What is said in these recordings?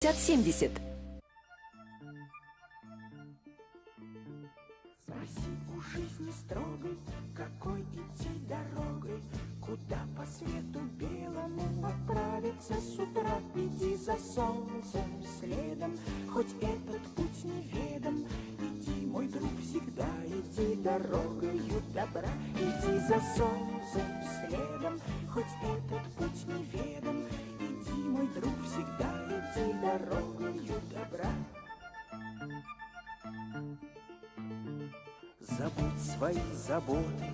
70. Спроси у жизни строгой, какой идти дорогой, куда по свету белому отправиться с утра. Иди за солнцем следом, хоть этот путь неведом. Иди, мой друг, всегда иди дорогою добра. Иди за солнцем следом, хоть этот путь неведом. Иди, мой друг, всегда иди дорогою добра. Забудь свои заботы,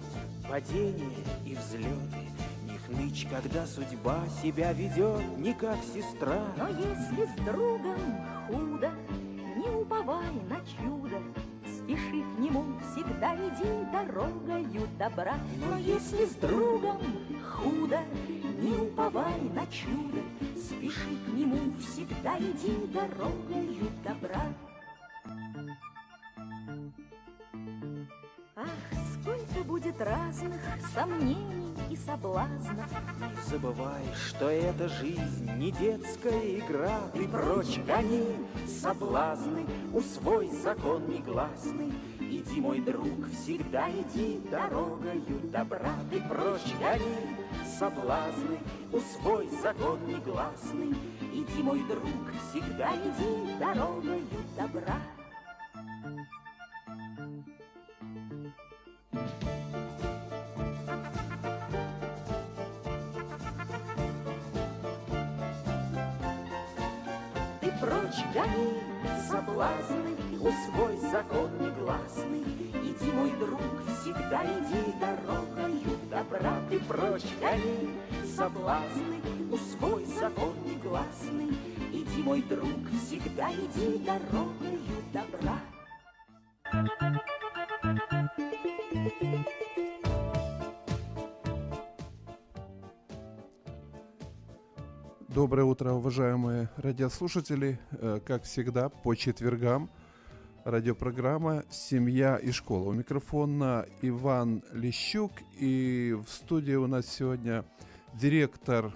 падения и взлеты. Не хнычь, когда судьба себя ведет не как сестра. Но если с другом худо, не уповай на чудо. Спеши к нему, всегда иди дорогою добра. Но если с другом худо, не уповай на чудо. Спеши к нему, всегда иди дорогою добра. Ах, сколько будет разных сомнений и соблазнов. не забывай, что эта жизнь не детская игра. Ты прочь гони соблазны, усвой закон негласный. Иди, мой друг, всегда иди дорогою добра. Ты прочь гони соблазны, усвой закон негласный. Иди, мой друг, всегда иди дорогою добра. Прочь гони соблазны, усвой закон негласный. Иди, мой друг, всегда иди дорогою добра. Ты прочь гони соблазны, усвой закон негласный. Иди, мой друг, всегда иди дорогою добра. Доброе утро, уважаемые радиослушатели. Как всегда, по четвергам радиопрограмма «Семья и школа». У микрофона Иван Лещук, и в студии у нас сегодня директор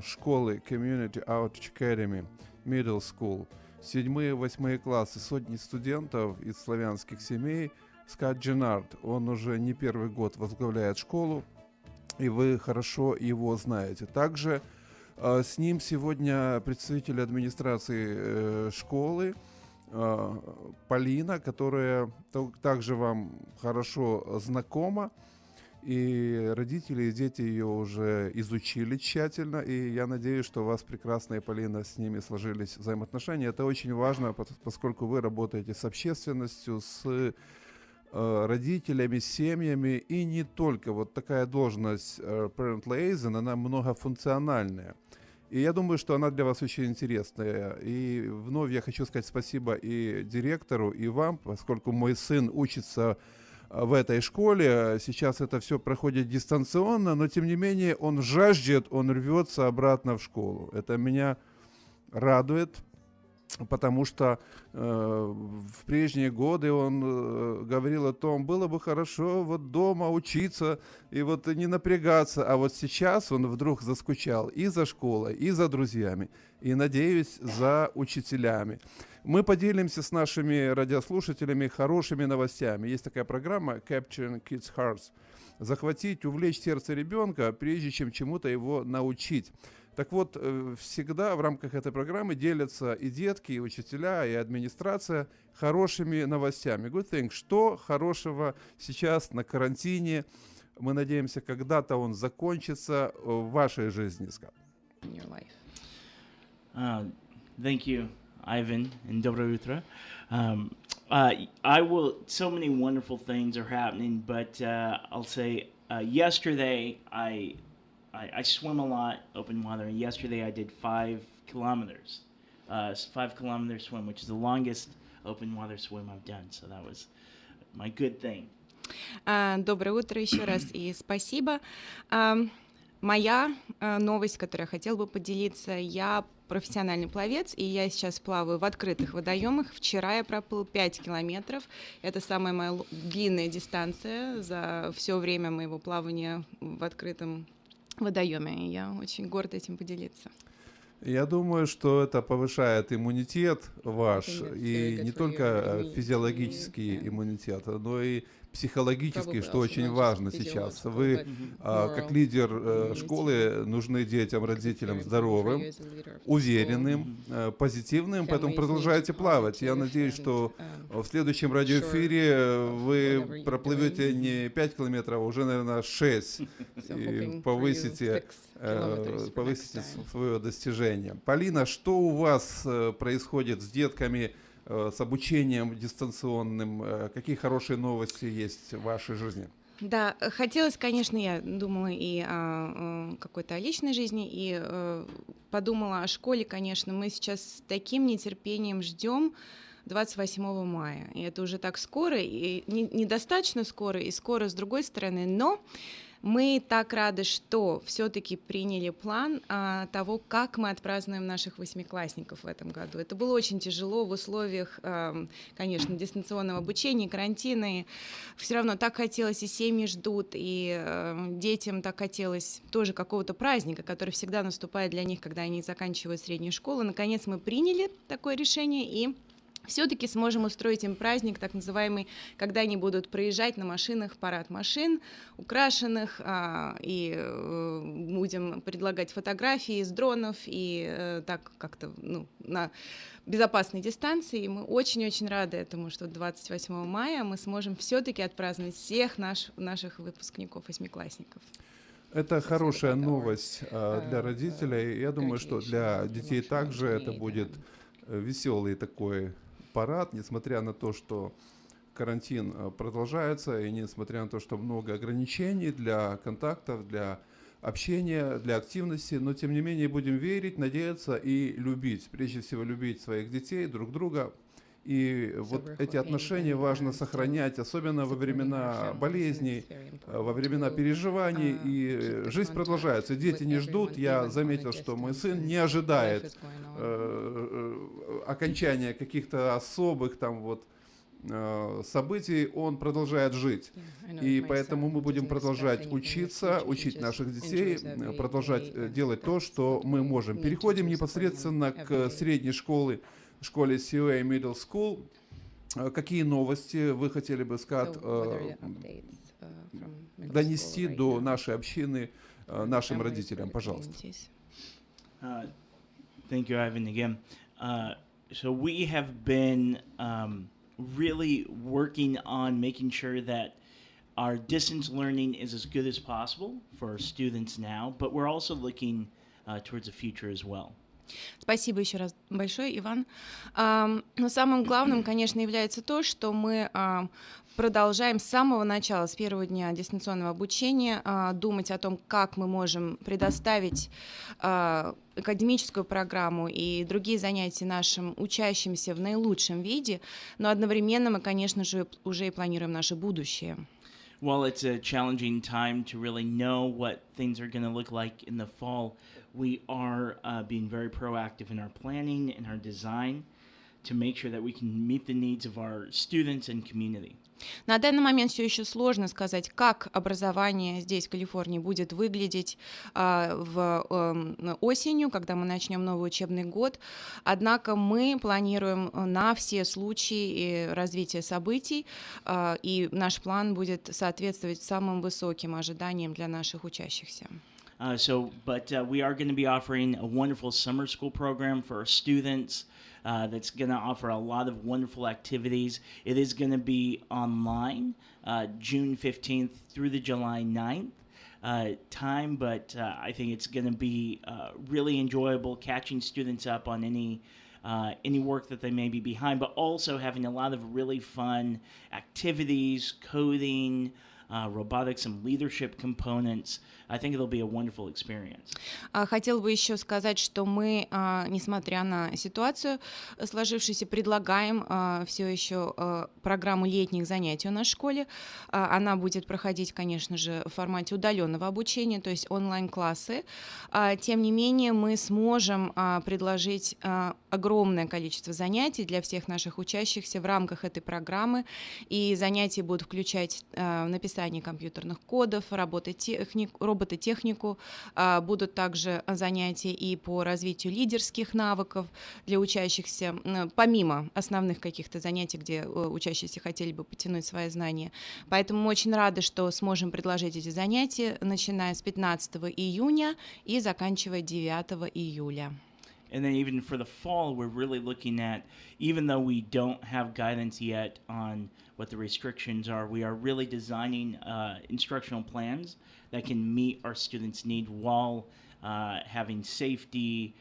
школы Community Outreach Academy Middle School, 7-8 классы, сотни студентов из славянских семей, Скотт Дженнард. Он уже не первый год возглавляет школу, и вы хорошо его знаете. Также с ним сегодня представитель администрации школы Полина, которая также вам хорошо знакома. И родители и дети ее уже изучили тщательно. И я надеюсь, что у вас прекрасная Полина, с ними сложились взаимоотношения. Это очень важно, поскольку вы работаете с общественностью, с родителями, семьями, и не только. Вот такая должность Parent Liaison, она многофункциональная. И я думаю, что она для вас очень интересная. И вновь я хочу сказать спасибо и директору, и вам, поскольку мой сын учится в этой школе. Сейчас это все проходит дистанционно, но тем не менее он жаждет, он рвется обратно в школу. Это меня радует. Потому что в прежние годы он говорил о том, было бы хорошо вот дома учиться и вот не напрягаться. А вот сейчас он вдруг заскучал и за школой, и за друзьями, и, надеюсь, за учителями. Мы поделимся с нашими радиослушателями хорошими новостями. Есть такая программа Capturing Kids' Hearts. Захватить, увлечь сердце ребенка, прежде чем чему-то его научить. Так вот, всегда в рамках этой программы делятся и детки, и учителя, и администрация хорошими новостями. Good thing. Что хорошего сейчас на карантине? Мы надеемся, когда-то он закончится в вашей жизни, Скотт. Thank you, Ivan, and доброе утро. So many wonderful things are happening, but I'll say yesterday I swim a lot, open water, and yesterday I did 5 kilometers, 5-kilometer swim, which is the longest open water swim I've done, so that was my good thing. Доброе утро еще раз и спасибо. Моя новость, которой я хотела бы поделиться, я профессиональный пловец, и я сейчас плаваю в открытых водоемах. Вчера я проплыл 5 километров. Это самая моя длинная дистанция за все время моего плавания в открытом водоеме. И я очень горда этим поделиться. Я думаю, что это повышает иммунитет ваш, и не только физиологический иммунитет, но и психологический, что очень важно сейчас. Вы, как лидер школы, нужны детям, родителям здоровым, уверенным, позитивным, поэтому продолжайте плавать. Я надеюсь, что в следующем радиоэфире вы проплывете не 5 километров, а уже, наверное, 6, и повысите свое достижение. Полина, что у вас происходит с детками, с обучением дистанционным? Какие хорошие новости есть в вашей жизни? Да, хотелось, конечно, я думала и о какой-то личной жизни, и подумала о школе, конечно. Мы сейчас с таким нетерпением ждем 28 мая. И это уже так скоро, и недостаточно скоро, и скоро с другой стороны, но мы так рады, что все-таки приняли план того, как мы отпразднуем наших восьмиклассников в этом году. Это было очень тяжело в условиях, конечно, дистанционного обучения, карантина. И все равно так хотелось, и семьи ждут, и детям так хотелось тоже какого-то праздника, который всегда наступает для них, когда они заканчивают среднюю школу. Наконец мы приняли такое решение и все-таки сможем устроить им праздник, так называемый, когда они будут проезжать на машинах, парад машин, украшенных, и будем предлагать фотографии с дронов, и так как-то на безопасной дистанции. И мы очень-очень рады этому, что 28 мая мы сможем все-таки отпраздновать всех наших выпускников, восьмиклассников. Это хорошая новость для родителей. Я думаю, что для детей также это будет веселый такой парад, несмотря на то, что карантин продолжается, и несмотря на то, что много ограничений для контактов, для общения, для активности, но тем не менее будем верить, надеяться и любить. Прежде всего любить своих детей, друг друга. И вот эти отношения важно сохранять, особенно во времена болезней, во времена переживаний. И жизнь продолжается. Дети не ждут. Я заметил, что мой сын не ожидает окончания каких-то особых событий. Он продолжает жить. И поэтому мы будем продолжать учиться, учить наших детей, продолжать делать то, что мы можем. Переходим непосредственно к средней школе COA Middle School. Какие новости вы хотели бы, сказать, донести до нашей общины, нашим родителям? Пожалуйста. Thank you, Ivan, again. So we have been really working on making sure that our distance learning is as good as possible for our students now, but we're also looking towards the future as well. Спасибо еще раз большое, Иван. Но самым главным, конечно, является то, что мы продолжаем с самого начала, с первого дня дистанционного обучения, думать о том, как мы можем предоставить академическую программу и другие занятия нашим учащимся в наилучшем виде, но одновременно мы, конечно же, уже и планируем наше будущее. While it's a challenging time to really know what things are going to look like in the fall, we are being very proactive in our planning and our design to make sure that we can meet the needs of our students and community. На данный момент все еще сложно сказать, как образование здесь, в Калифорнии, будет выглядеть осенью, когда мы начнем новый учебный год. Однако мы планируем на все случаи развития событий, и наш план будет соответствовать самым высоким ожиданиям для наших учащихся. But we are going to be offering a wonderful summer school program for our students. That's going to offer a lot of wonderful activities. It is going to be online, June 15th through the July 9th time, but I think it's going to be really enjoyable catching students up on any work that they may be behind, but also having a lot of really fun activities, coding, robotics, some leadership components. I think it'll be a wonderful experience. Хотел бы еще сказать, что мы, несмотря на ситуацию сложившуюся, предлагаем все еще программу летних занятий у нас в школе. Она будет проходить, конечно же, в формате удаленного обучения, то есть онлайн-классы. Тем не менее, мы сможем предложить огромное количество занятий для всех наших учащихся в рамках этой программы, и занятия будут включать написание написание компьютерных кодов, робототехнику. Будут также занятия и по развитию лидерских навыков для учащихся, помимо основных каких-то занятий, где учащиеся хотели бы потянуть свои знания. Поэтому мы очень рады, что сможем предложить эти занятия, начиная с 15 июня и заканчивая 9 июля. And then even for the fall, we're really looking at, even though we don't have guidance yet on what the restrictions are, we are really designing instructional plans that can meet our students' need while having safety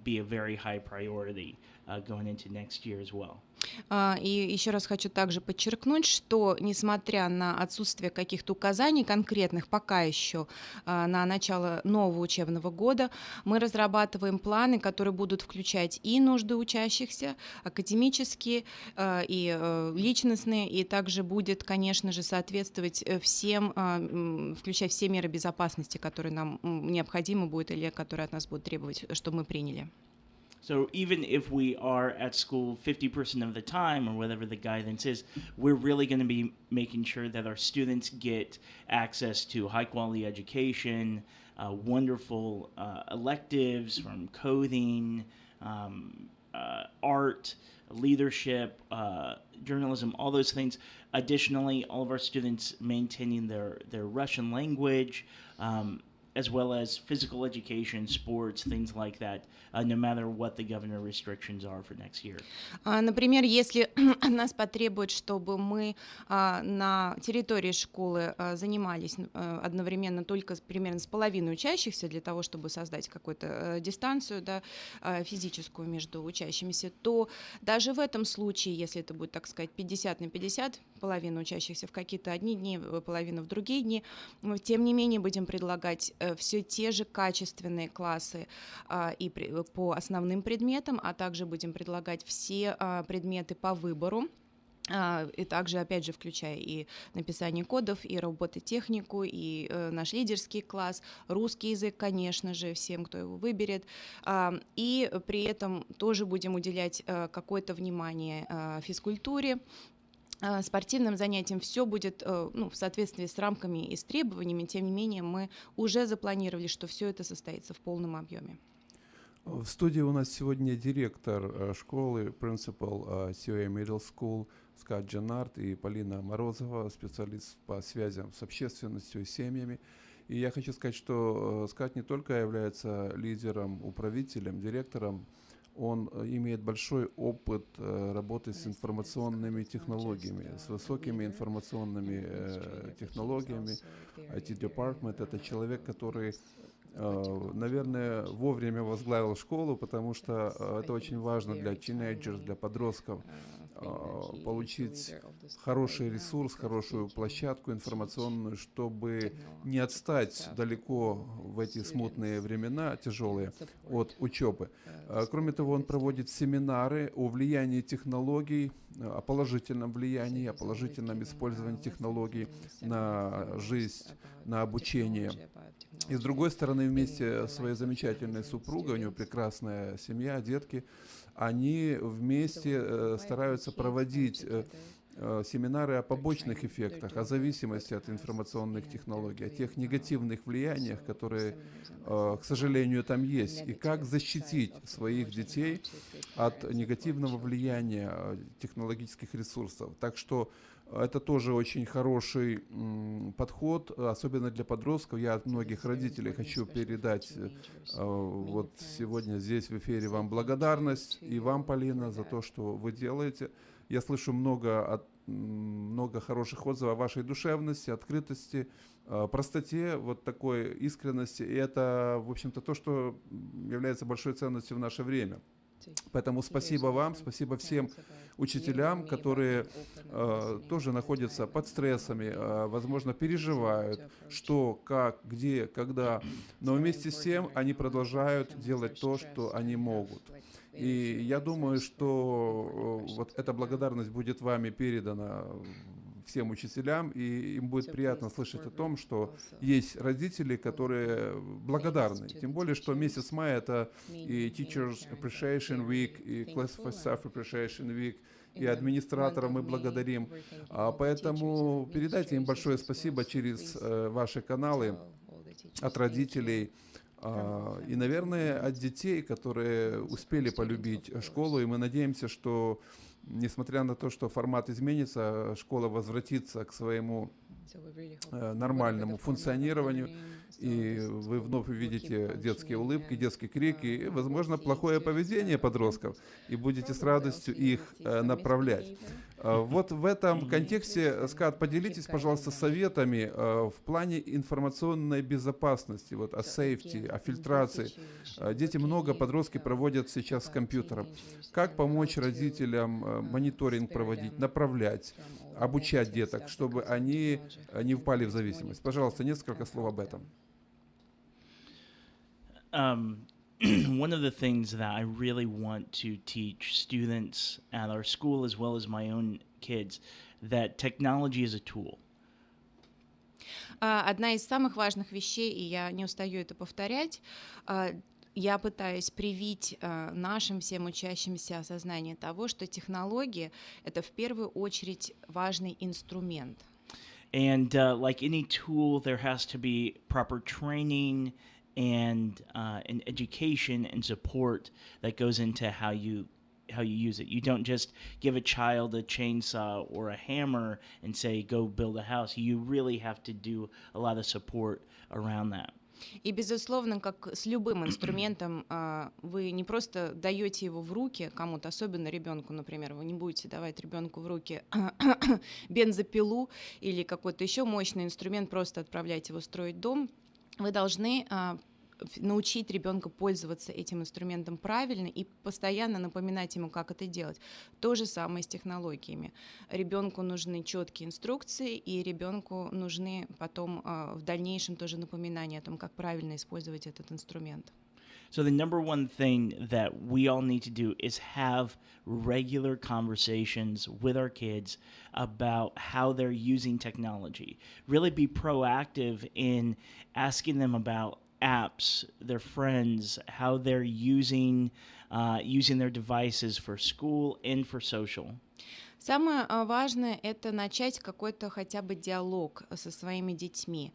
be a very high priority going into next year as well. И еще раз хочу также подчеркнуть, что несмотря на отсутствие каких-то указаний конкретных пока еще на начало нового учебного года, мы разрабатываем планы, которые будут включать и нужды учащихся, академические, и личностные, и также будет, конечно же, соответствовать всем, включая все меры безопасности, которые нам необходимы будут или которые от нас будут требовать, чтобы мы приняли. So even if we are at school 50% of the time, or whatever the guidance is, we're really going to be making sure that our students get access to high-quality education, wonderful electives from coding, art, leadership, journalism, all those things. Additionally, all of our students maintaining their Russian language, as well as physical education, sports, things like that, no matter what the governor restrictions are for next year. Например, если нас потребует, чтобы мы на территории школы занимались одновременно только примерно с половиной учащихся для того, чтобы создать какую-то дистанцию, да, физическую между учащимися, то даже в этом случае, если это будет, так сказать, 50 на 50, половина учащихся в какие-то одни дни, половина в другие дни, мы, тем не менее, будем предлагать все те же качественные классы и по основным предметам, а также будем предлагать все предметы по выбору. И также, опять же, включая и написание кодов, и робототехнику, и наш лидерский класс, русский язык, конечно же, всем, кто его выберет. И при этом тоже будем уделять какое-то внимание физкультуре, спортивным занятиям. Все будет в соответствии с рамками и с требованиями, тем не менее мы уже запланировали, что все это состоится в полном объеме. В студии у нас сегодня директор школы, принципал COA Middle School Скат Джанард и Полина Морозова, специалист по связям с общественностью и семьями. И я хочу сказать, что Скат не только является лидером, управителем, директором, он имеет большой опыт работы с информационными технологиями, с высокими информационными технологиями. IT-департмент — это человек, который, наверное, вовремя возглавил школу, потому что это очень важно для тинейджеров, для подростков, получить хороший ресурс, хорошую площадку информационную, чтобы не отстать далеко в эти смутные времена, тяжелые, от учебы. Кроме того, он проводит семинары о влиянии технологий, о положительном влиянии, о положительном использовании технологий на жизнь, на обучение. И с другой стороны, вместе со своей замечательной супругой, у него прекрасная семья, детки, они вместе стараются проводить семинары о побочных эффектах, о зависимости от информационных технологий, о тех негативных влияниях, которые, к сожалению, там есть, и как защитить своих детей от негативного влияния технологических ресурсов. Так что это тоже очень хороший подход, особенно для подростков. Я от многих родителей хочу передать вот сегодня здесь в эфире вам благодарность, и вам, Полина, за то, что вы делаете. Я слышу много хороших отзывов о вашей душевности, открытости, простоте, вот такой искренности. И это, в общем-то, то, что является большой ценностью в наше время. Поэтому спасибо вам, спасибо всем учителям, которые тоже находятся под стрессами, возможно, переживают, что, как, где, когда. Но вместе с тем они продолжают делать то, что они могут. И я думаю, что вот эта благодарность будет вами передана всем учителям, и им будет приятно слышать о том, что есть родители, которые благодарны. Тем более, что месяц мая — это и Teachers Appreciation Week, и Classified Staff Appreciation Week, и администраторам мы благодарим. Поэтому передайте им большое спасибо через ваши каналы от родителей и, наверное, от детей, которые успели полюбить школу. И мы надеемся, что, несмотря на то, что формат изменится, школа возвратится к своему нормальному функционированию, и вы вновь увидите детские улыбки, детский крик и, возможно, плохое поведение подростков, и будете с радостью их направлять. Вот в этом контексте, Скат, поделитесь, пожалуйста, советами в плане информационной безопасности, вот о сейфти, о фильтрации. Дети много, подростки проводят сейчас с компьютером. Как помочь родителям мониторинг проводить, направлять, обучать деток, чтобы они не впали в зависимость? Пожалуйста, несколько слов об этом. One of the things that I really want to teach students at our school, as well as my own kids, that technology is a tool. Одна из самых важных вещей, и я не устаю это повторять, я пытаюсь привить нашим всем учащимся осознание того, что технологии — это в первую очередь важный инструмент. And like any tool, there has to be proper training and education and support that goes into how you use it. You don't just give a child a chainsaw or a hammer and say, go build a house. You really have to do a lot of support around that. И, безусловно, как с любым инструментом, вы не просто даете его в руки кому-то, особенно ребенку, например, вы не будете давать ребенку в руки бензопилу или какой-то еще мощный инструмент, просто отправлять его строить дом. Вы должны научить ребенка пользоваться этим инструментом правильно и постоянно напоминать ему, как это делать. То же самое с технологиями. Ребенку нужны четкие инструкции, и ребенку нужны потом в дальнейшем тоже напоминания о том, как правильно использовать этот инструмент. So the number one thing that we all need to do is have regular conversations with our kids about how they're using technology. Really be proactive in asking them about apps, their friends, how they're using their devices for school and for social. Самое важное — это начать какой-то хотя бы диалог со своими детьми,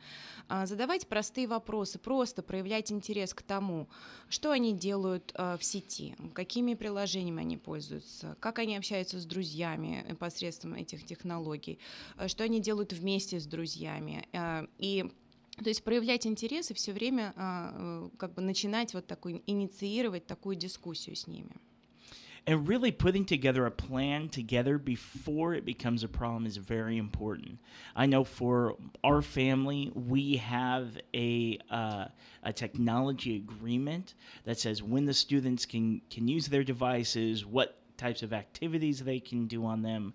задавать простые вопросы, просто проявлять интерес к тому, что они делают в сети, какими приложениями они пользуются, как они общаются с друзьями посредством этих технологий, что они делают вместе с друзьями. То есть проявлять интерес и все время как бы начинать вот такую, инициировать такую дискуссию с ними. And really putting together a plan together before it becomes a problem is very important. I know for our family, we have a technology agreement that says when the students can use their devices, what types of activities they can do on them.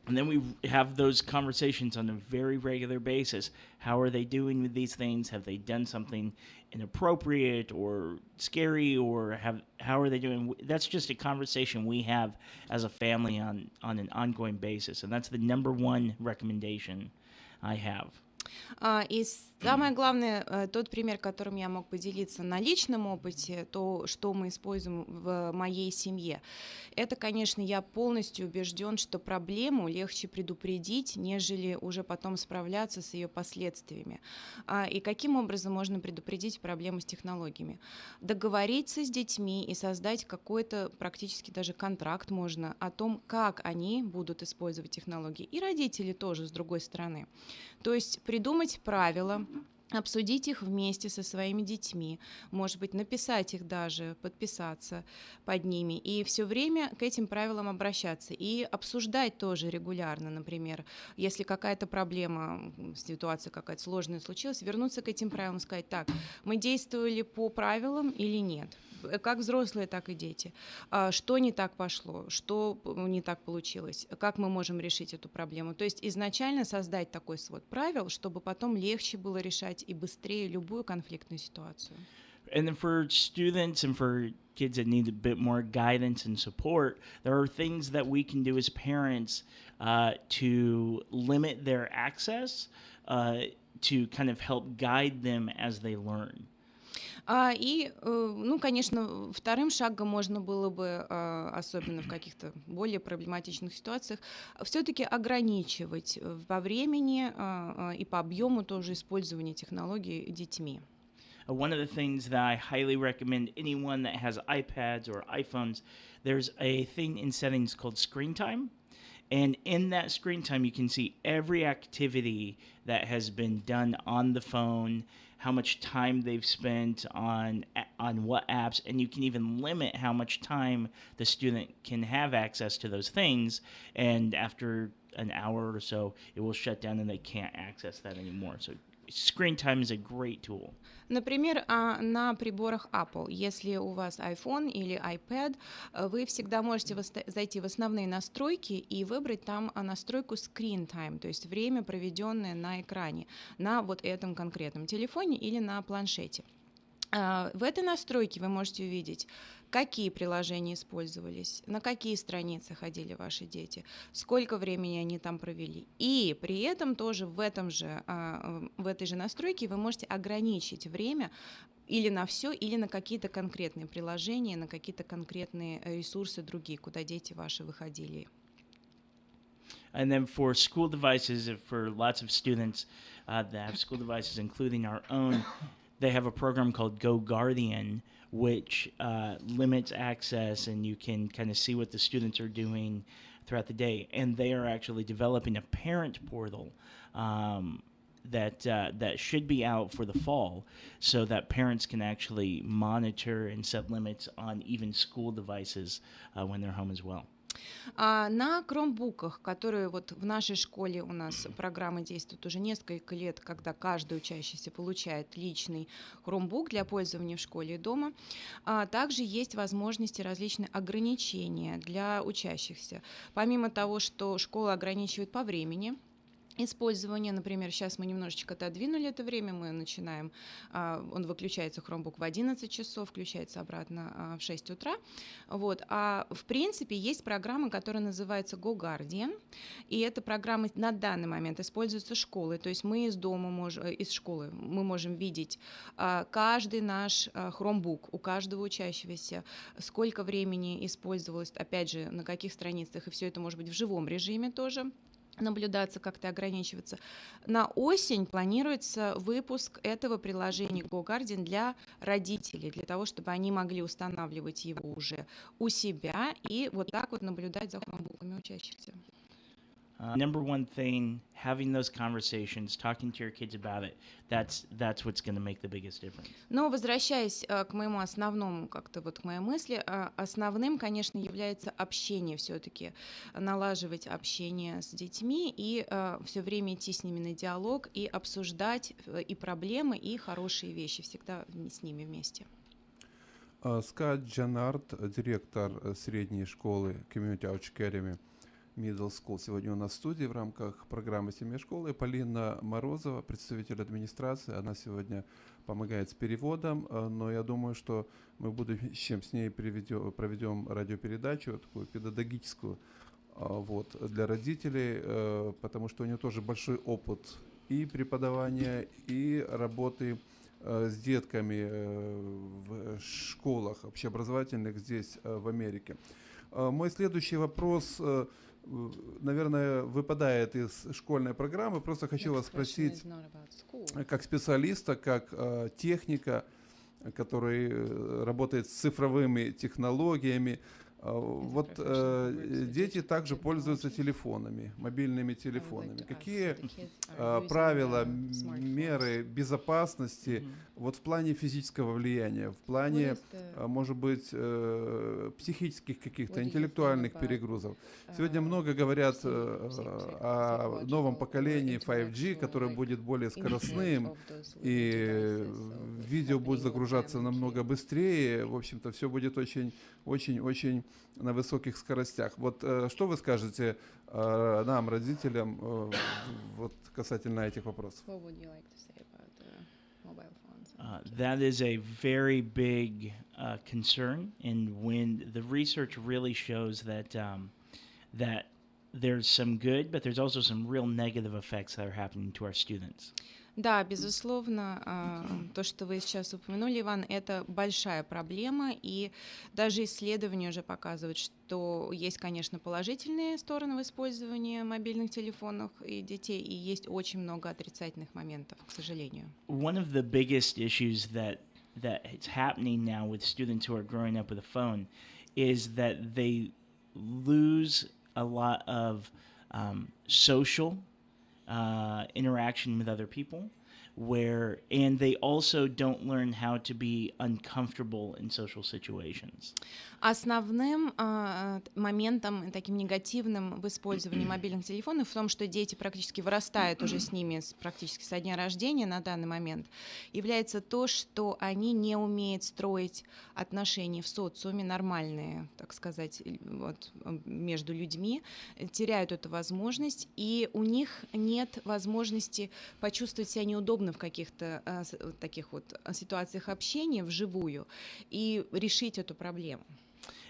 And then we have those conversations on a very regular basis. How are they doing with these things? Have they done something inappropriate or scary, or how are they doing? That's just a conversation we have as a family on an ongoing basis, and that's the number one recommendation I have. И самое главное, тот пример, которым я мог поделиться на личном опыте, то, что мы используем в моей семье, это, конечно, я полностью убежден, что проблему легче предупредить, нежели уже потом справляться с ее последствиями. И каким образом можно предупредить проблему с технологиями? Договориться с детьми и создать какой-то практически даже контракт можно о том, как они будут использовать технологии. И родители тоже, с другой стороны. То есть придумать правила, обсудить их вместе со своими детьми, может быть, написать их даже, подписаться под ними, и все время к этим правилам обращаться, и обсуждать тоже регулярно, например, если какая-то проблема, ситуация какая-то сложная случилась, вернуться к этим правилам и сказать: так, мы действовали по правилам или нет, как взрослые, так и дети, что не так пошло, что не так получилось, как мы можем решить эту проблему. То есть изначально создать такой свод правил, чтобы потом легче было решать и быстрее любую конфликтную ситуацию. And then for students and for kids that need a bit more guidance and support, there are things that we can do as parents to limit their access, to kind of help guide them as they learn. Ну, конечно, вторым шагом можно было бы, особенно в каких-то более проблематичных ситуациях, все-таки ограничивать по времени и по объему тоже использование технологий детьми. One of the things that I highly recommend anyone that has iPads or iPhones, there's a thing in settings called screen time. And in that screen time, you can see every activity that has been done on the phone, how much time they've spent on what apps, and you can even limit how much time the student can have access to those things. And after an hour or so, it will shut down and they can't access that anymore. So screen time is a great tool. Например, на приборах Apple, если у вас iPhone или iPad, вы всегда можете зайти в основные настройки и выбрать там настройку Screen Time, то есть время, проведенное на экране, на вот этом конкретном телефоне или на планшете. В этой настройке вы можете увидеть, какие приложения использовались, на какие страницы ходили ваши дети, сколько времени они там провели. И при этом тоже в этой же настройке вы можете ограничить время или на все, или на какие-то конкретные приложения, на какие-то конкретные ресурсы другие, куда дети ваши выходили. And then for school devices, for lots of students that have school devices, including our own, they have a program called Go Guardian, which limits access, and you can kind of see what the students are doing throughout the day. And they are actually developing a parent portal that should be out for the fall, so that parents can actually monitor and set limits on even school devices when they're home as well. На Chromebook'ах, которые вот в нашей школе у нас программа действует уже несколько лет, когда каждый учащийся получает личный Chromebook для пользования в школе и дома, также есть возможности различные ограничения для учащихся. Помимо того, что школа ограничивает по времени использования, например, сейчас мы немножечко отодвинули это время, мы начинаем, он выключается, Chromebook, в 11 часов, включается обратно в 6 утра. Вот. А в принципе есть программа, которая называется Go Guardian, и эта программа на данный момент используется школой, то есть мы из школы мы можем видеть каждый наш Chromebook, у каждого учащегося, сколько времени использовалось, опять же, на каких страницах, и все это может быть в живом режиме тоже наблюдаться, как-то ограничиваться. На осень планируется выпуск этого приложения Go Guardian для родителей, для того, чтобы они могли устанавливать его уже у себя и вот так вот наблюдать за хромбуками учащихся. Number one thing, having those conversations, talking to your kids about it, that's what's going to make the biggest difference. Но возвращаясь к моему основному, как-то вот к моей мысли, основным, конечно, является общение все-таки, налаживать общение с детьми и все время идти с ними на диалог и обсуждать и проблемы, и хорошие вещи, всегда с ними вместе. Скат Джанард, директор средней школы Community Outreach Academy Middle School, сегодня у нас в студии в рамках программы «Семья школы». Полина Морозова, представитель администрации, она сегодня помогает с переводом, но я думаю, что мы в будущем с ней проведем радиопередачу, такую педагогическую, вот, для родителей, потому что у нее тоже большой опыт и преподавания, и работы с детками в школах общеобразовательных здесь, в Америке. Мой следующий вопрос, наверное, выпадает из школьной программы. Просто хочу вас спросить, как специалиста, как техника, который работает с цифровыми технологиями. Вот дети также пользуются телефонами, мобильными телефонами. Какие правила, меры безопасности вот в плане физического влияния, в плане, может быть, психических каких-то, интеллектуальных перегрузов? Сегодня много говорят о новом поколении 5G, которое будет более скоростным, и видео будет загружаться намного быстрее. В общем-то, все будет очень на высоких скоростях. Вот что вы скажете нам, родителям, вот касательно этих вопросов? That is a very big concern, and when the research really shows that that there's some good, but there's also some real negative effects that are happening to our students. Да, безусловно, то, что вы сейчас упомянули, Иван, это большая проблема, и даже исследования уже показывают, что есть, конечно, положительные стороны в использовании мобильных телефонов и детей, и есть очень много отрицательных моментов, к сожалению. One of the biggest issues that is happening now with students who are growing up with a phone is that they lose a lot of social interaction with other people, and they also don't learn how to be uncomfortable in social situations. Основным моментом, таким негативным в использовании мобильных телефонов в том, что дети практически вырастают уже с ними практически со дня рождения на данный момент, является то, что они не умеют строить отношения в социуме нормальные, так сказать, вот, между людьми, теряют эту возможность, и у них нет возможности почувствовать себя неудобно в каких-то таких вот ситуациях общения вживую и решить эту проблему.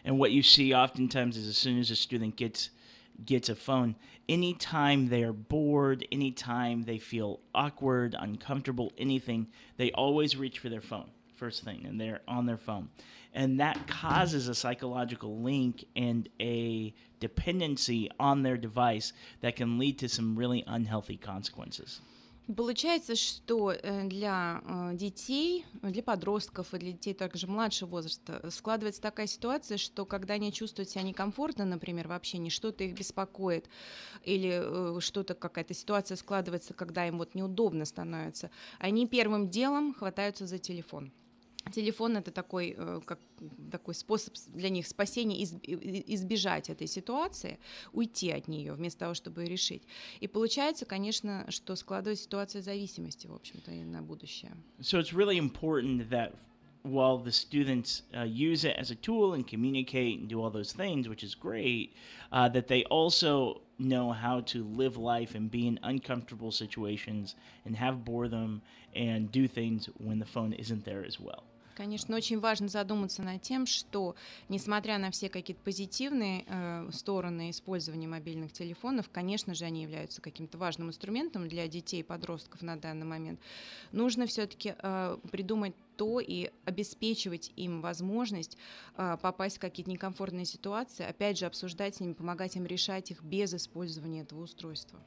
And what you see oftentimes is as soon as a student gets a phone, anytime they are bored, anytime they feel awkward, uncomfortable, anything, they always reach for their phone first thing, and they're on their phone. And that causes a psychological link and a dependency on their device that can lead to some really unhealthy consequences. Получается, что для детей, для подростков и для детей также младшего возраста складывается такая ситуация, что когда они чувствуют себя некомфортно, например, в общении, что-то их беспокоит, или что-то, какая-то ситуация складывается, когда им вот неудобно становится, они первым делом хватаются за телефон. Телефон — это такой способ для них спасения, избежать этой ситуации, уйти от нее, вместо того, чтобы ее решить. И получается, конечно, что складывается ситуация зависимости, в общем-то, и на будущее. So it's really important that while the students use it as a tool and communicate and do all those things, which is great, that they also know how to live life and be in uncomfortable situations and have boredom and do things when the phone isn't there as well. Конечно, очень важно задуматься над тем, что, несмотря на все какие-то позитивные стороны использования мобильных телефонов, конечно же, они являются каким-то важным инструментом для детей и подростков на данный момент, нужно все-таки придумать то и обеспечивать им возможность попасть в какие-то некомфортные ситуации, опять же, обсуждать с ними, помогать им решать их без использования этого устройства.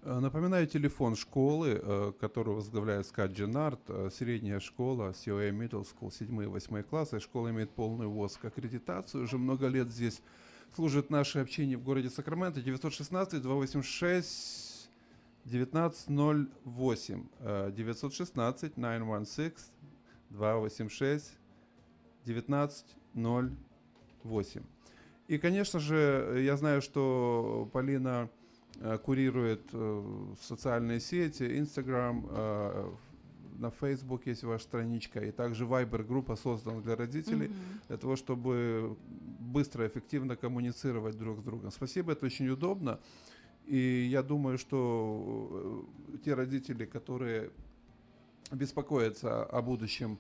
Напоминаю, телефон школы, которую возглавляет Скат Дженнард, средняя школа, COA Middle School, 7-8 классы. Школа имеет полный ВОЗ аккредитацию. Уже много лет здесь служит наше общение в городе Сакраменто. 916-286-1908. 916-286-1908. И, конечно же, я знаю, что Полина курирует социальные сети, Instagram, на Facebook есть ваша страничка, и также Viber-группа создана для родителей, для того, чтобы быстро и эффективно коммуницировать друг с другом. Спасибо, это очень удобно, и я думаю, что те родители, которые беспокоятся о будущем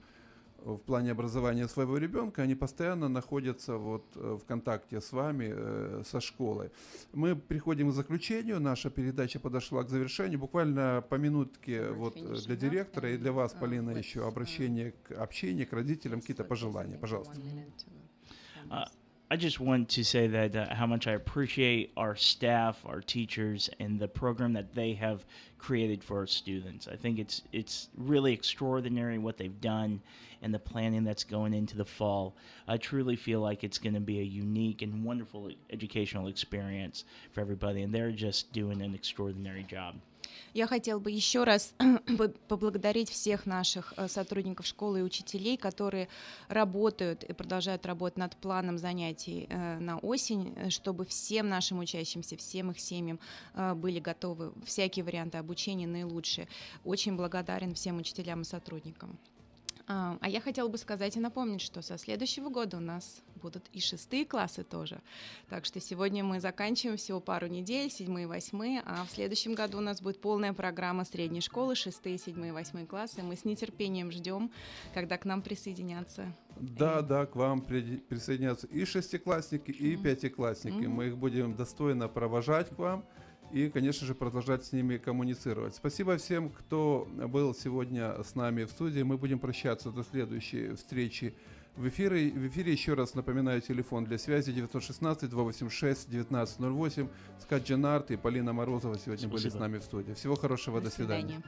в плане образования своего ребенка, они постоянно находятся вот в контакте с вами, со школой. Мы приходим к заключению, наша передача подошла к завершению. Буквально по минутке вот для директора и для вас, Полина, еще общение к родителям, какие-то пожелания. Пожалуйста. I just want to say that how much I appreciate our staff, our teachers, and the program that they have created for our students. I think it's really extraordinary what they've done and the planning that's going into the fall. I truly feel like it's going to be a unique and wonderful educational experience for everybody, and they're just doing an extraordinary job. Я хотела бы еще раз поблагодарить всех наших сотрудников школы и учителей, которые работают и продолжают работать над планом занятий на осень, чтобы всем нашим учащимся, всем их семьям были готовы всякие варианты обучения наилучшие. Очень благодарен всем учителям и сотрудникам. А я хотела бы сказать и напомнить, что со следующего года у нас будут и 6 классы тоже. Так что сегодня мы заканчиваем всего пару недель, 7 и 8, а в следующем году у нас будет полная программа средней школы, 6, 7 и 8 классы. Мы с нетерпением ждем, когда к нам присоединятся. Да, к вам присоединятся и шестиклассники, и пятиклассники. Мы их будем достойно провожать к вам и, конечно же, продолжать с ними коммуницировать. Спасибо всем, кто был сегодня с нами в студии. Мы будем прощаться до следующей встречи в эфире. В эфире еще раз напоминаю, телефон для связи 916-286-1908. Скат Дженарт и Полина Морозова сегодня были с нами в студии. Всего хорошего, до свидания.